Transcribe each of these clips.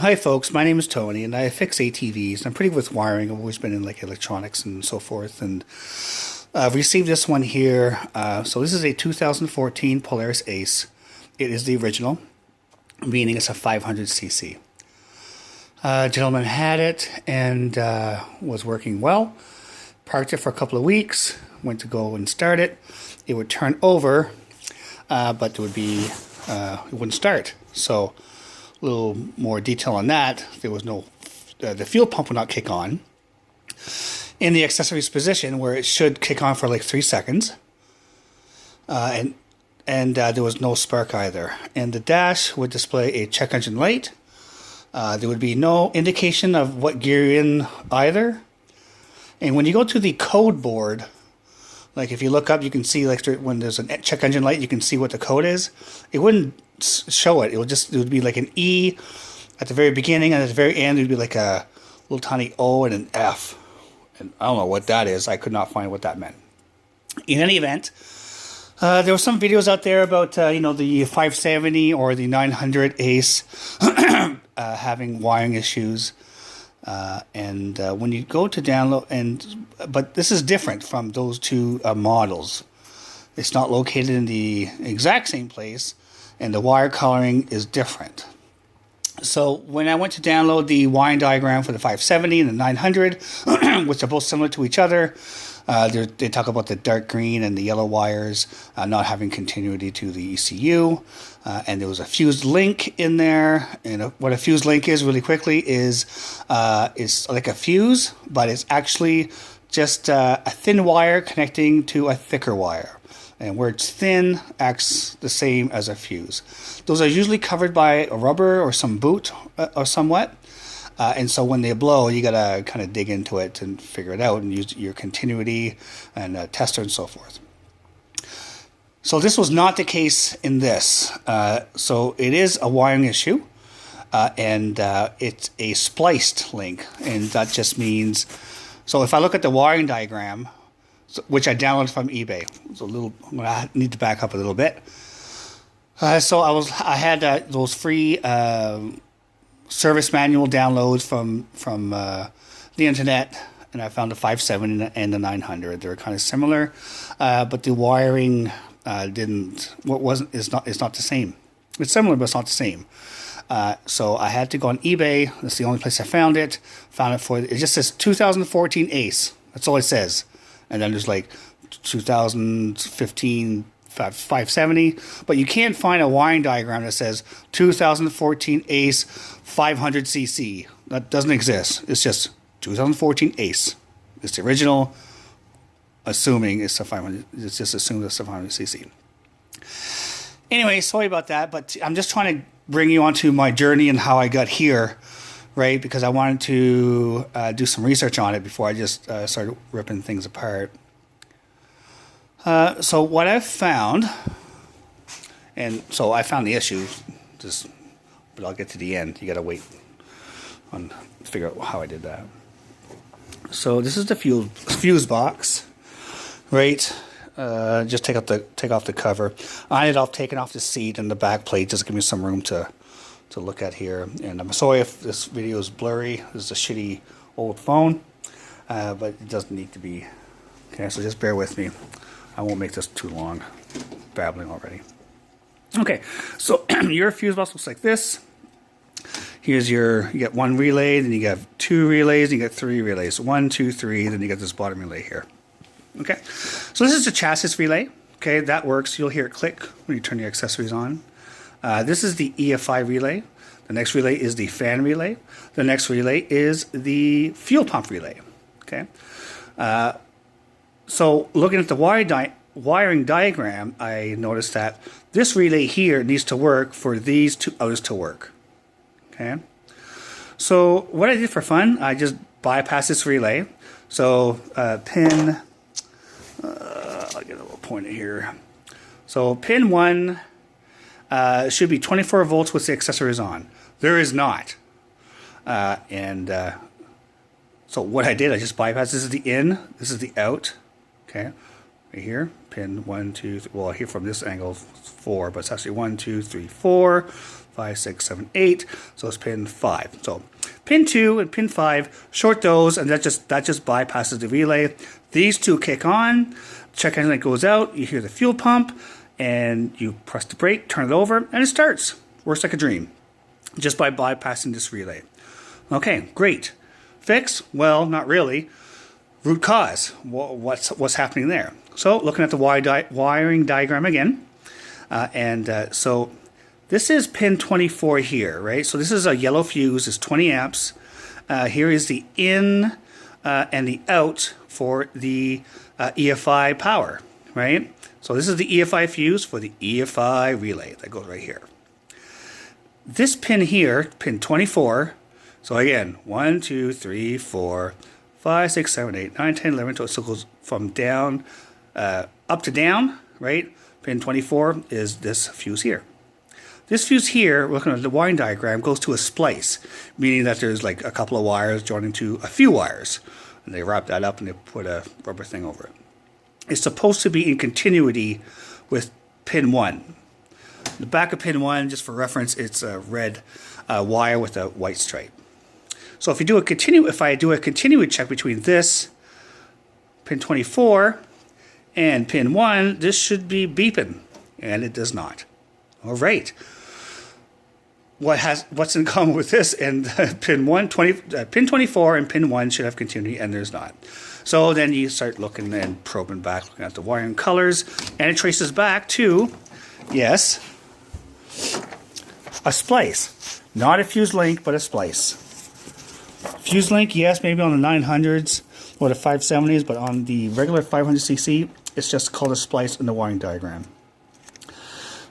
Hi folks, my name is Tony and I fix ATVs. I'm pretty good with wiring. I've always been in like electronics and so forth, and I've received this one here. So this is a 2014 Polaris Ace. It is the original, meaning it's a 500cc. Gentleman had it and was working well. Parked it for a couple of weeks. Went to go and start it. It would turn over, but it wouldn't start. So a little more detail on that. There was no, the fuel pump would not kick on in the accessories position where it should kick on for like 3 seconds. And there was no spark either. And the dash would display a check engine light. There would be no indication of what gear you're in either. And when you go to the code board, like if you look up, you can see like when there's a check engine light, you can see what the code is. It wouldn't show it. It would be like an E at the very beginning, and at the very end it would be like a little tiny O and an F. And I don't know what that is. I could not find what that meant. In any event, there were some videos out there about the 570 or the 900 Ace having wiring issues. When you go to download, but this is different from those two models. It's not located in the exact same place, and the wire coloring is different. So when I went to download the wiring diagram for the 570 and the 900, which are both similar to each other, they talk about the dark green and the yellow wires not having continuity to the ECU, and there was a fused link in there. And what a fused link is, really quickly, is like a fuse, but it's actually just a thin wire connecting to a thicker wire. And where it's thin acts the same as a fuse. Those are usually covered by a rubber or some boot or somewhat. And so when they blow, you gotta kind of dig into it and figure it out and use your continuity and a tester and so forth. So this was not the case in this. So it is a wiring issue, and it's a spliced link, and that just means. So if I look at the wiring diagram, which I downloaded from eBay, I need to back up a little bit. So I had those free service manual downloads from the internet, and I found the 570 and the 900. They're kind of similar, but the wiring is not the same. It's similar, but it's not the same. So I had to go on eBay. That's the only place I found it. It just says 2014 Ace. That's all it says. And then there's like 2015 570, but you can't find a wiring diagram that says 2014 Ace 500cc. That doesn't exist. It's just 2014 Ace. It's the original, assuming it's a 500. It's just assumed it's a 500cc. Anyway, sorry about that, but I'm just trying to bring you onto my journey and how I got here, right? Because I wanted to do some research on it before I just started ripping things apart. So what I've found, and so I found the issue, but I'll get to the end. You got to wait on figure out how I did that. So this is the fuse box, right? Just take off the cover. I ended up taking off the seat and the back plate just to give me some room to look at here. And I'm sorry if this video is blurry. This is a shitty old phone, but it doesn't need to be. Okay, so just bear with me. I won't make this too long, babbling already. Okay, so your fuse box looks like this. You get one relay, then you get 2 relays, and you get 3 relays. 1, 2, 3, then you get this bottom relay here. Okay, so this is the chassis relay. Okay, that works. You'll hear it click when you turn the accessories on. This is the EFI relay. The next relay is the fan relay. The next relay is the fuel pump relay. Okay. So looking at the wiring diagram, I noticed that this relay here needs to work for these two others to work. Okay. So what I did for fun, I just bypassed this relay. So pin, I'll get a little pointer here. So pin 1 should be 24 volts with the accessories on. There is not. So what I did, I just bypassed. This is the in, this is the out. Okay, right here, pin 1, 2, 3, well, here from this angle, 4, but it's actually 1, 2, 3, 4. 5, 6, 7, 8. So it's pin 5. So pin 2 and pin 5, short those, and that just bypasses the relay. These two kick on, check engine light goes out, you hear the fuel pump, and you press the brake, turn it over, and it starts. Works like a dream, just by bypassing this relay. Okay, great. Fix? Well, not really. Root cause. What's happening there? So looking at the wiring diagram again, so this is pin 24 here, right? So this is a yellow fuse, it's 20 amps. Here is the in and the out for the EFI power, right? So this is the EFI fuse for the EFI relay that goes right here. This pin here, pin 24, so again, 1, 2, 3, 4, 5, 6, 7, 8, 9, 10, 11, 12, so it goes from down, up to down, right? Pin 24 is this fuse here. This fuse here, looking at the wiring diagram, goes to a splice, meaning that there's like a couple of wires joining to a few wires. And they wrap that up and they put a rubber thing over it. It's supposed to be in continuity with pin 1. The back of pin 1, just for reference, it's a red wire with a white stripe. So if I do a continuity check between this pin 24 and pin 1, this should be beeping, and it does not. All right. What's in common with this and pin 24 and pin 1 should have continuity, and there's not. So then you start looking and probing back, looking at the wiring colors, and it traces back to, yes, a splice. Not a fuse link, but a splice. Fuse link, yes, maybe on the 900s or the 570s, but on the regular 500cc, it's just called a splice in the wiring diagram.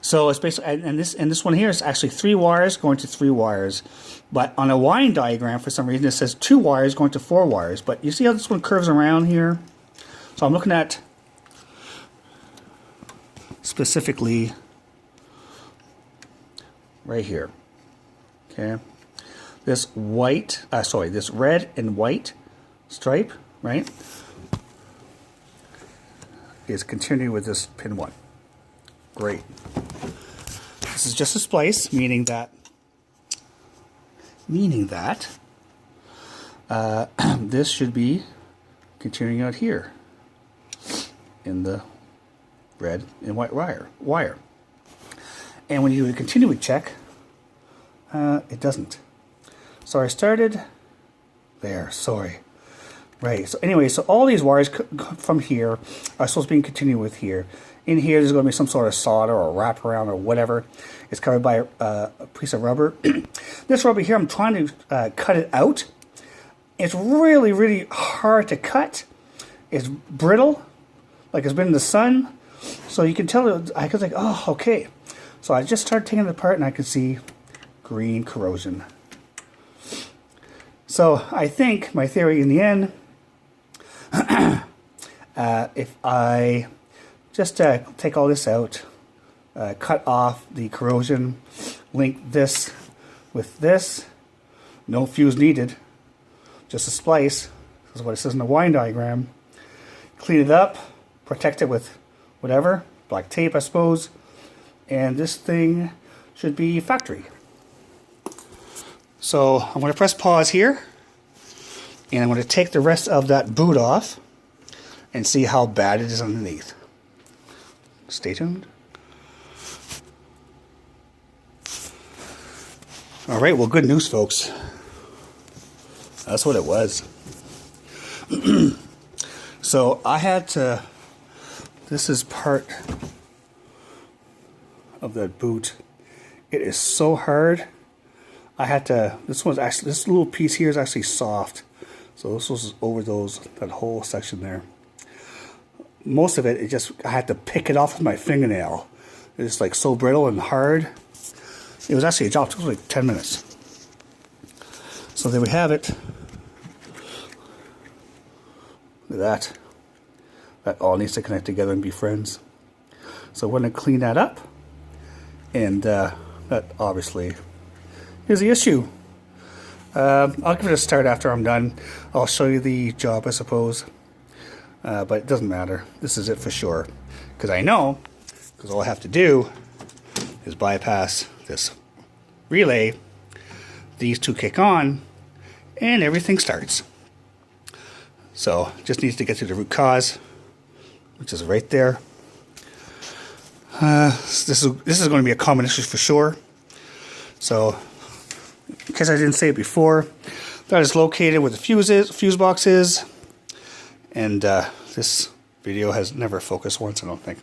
So it's basically, and this one here is actually 3 wires going to 3 wires. But on a wiring diagram, for some reason, it says 2 wires going to 4 wires. But you see how this one curves around here? So I'm looking at specifically right here. Okay. This this red and white stripe, right, is continuing with this pin 1. Great. This is just a splice, meaning that this should be continuing out here in the red and white wire. And when you do a continuity check, it doesn't. So I started there, sorry. Right, so anyway, so all these wires from here are supposed to be continuing with here. In here, there's going to be some sort of solder or wraparound or whatever. It's covered by a piece of rubber. This rubber here, I'm trying to cut it out. It's really, really hard to cut. It's brittle, like it's been in the sun. So you can tell, I was like, oh, okay. So I just started taking it apart and I could see green corrosion. So I think my theory in the end, if I just take all this out, cut off the corrosion, link this with this, no fuse needed, just a splice, this is what it says in the wiring diagram, clean it up, protect it with whatever, black tape I suppose, and this thing should be factory. So I'm going to press pause here, and I'm going to take the rest of that boot off and see how bad it is underneath. Stay tuned. Alright, well, good news, folks. That's what it was. So I had to, this is part of that boot. It is so hard. I had to, this little piece here is actually soft. So this was over that whole section there. Most of it, I had to pick it off with my fingernail. It's like so brittle and hard. It was actually a job, it took like 10 minutes. So there we have it. Look at that. That all needs to connect together and be friends. So we're going to clean that up. And that obviously is the issue. I'll give it a start after I'm done. I'll show you the job, I suppose. But it doesn't matter. This is it for sure. Because I know, because all I have to do is bypass this relay, these two kick on, and everything starts. So just needs to get to the root cause, which is right there. This is going to be a common issue for sure. So, in case I didn't say it before, that is located where the fuse box is, and this video has never focused once, I don't think.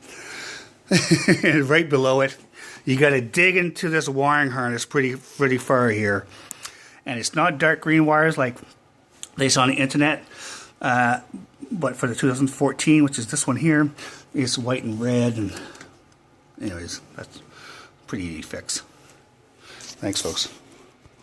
And right below it, you got to dig into this wiring harness pretty far here, and it's not dark green wires like they saw on the internet, but for the 2014, which is this one here, it's white and red. And anyways, that's a pretty easy fix. Thanks, folks.